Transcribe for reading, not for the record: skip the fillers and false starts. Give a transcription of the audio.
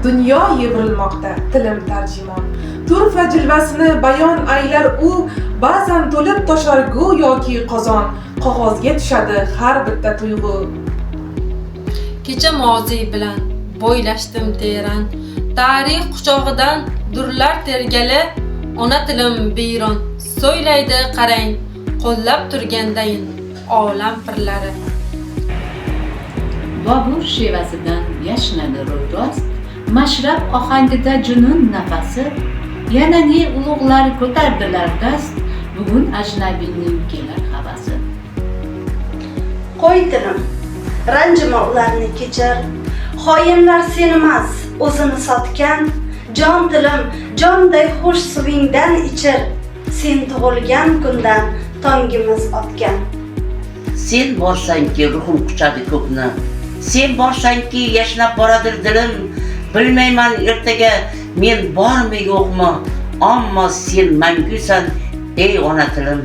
Dunyo yevrilmoqda tilim tarjimon. Turfa jilvasini bayon aylar u, ba'zan to'lib toshar go'yoki qozon, qog'ozga tushadi har bitta tuyg'u. Kecha moziy bilan bo'ylashdim teran, tarix quchog'idan durlar tergali, ona tilim biyron so'ylaydi qarang, qo'llab turgandayin olam pirlari. Bobur shevasidan yashnadi ro'yrost, mashrab ohangida junun nafasi, yana ne ulug'lar ko'tardilar dast, bugun ajnabiyning kelar havasi. Qo'y tilim, ranjima ularni kechir, xoinlar sen emas, o'zini sotgan, jon tilim, jonday xush suvingdan ichir, sen tug'ilgan kundan tongimiz otgan. Sen borsanki ruhim quchadi ko'kni, sen borsanki yashnab boradir dilim, bilmayman ertaga men bormi yo'qmi, ammo sen mangusan ey ona tilim.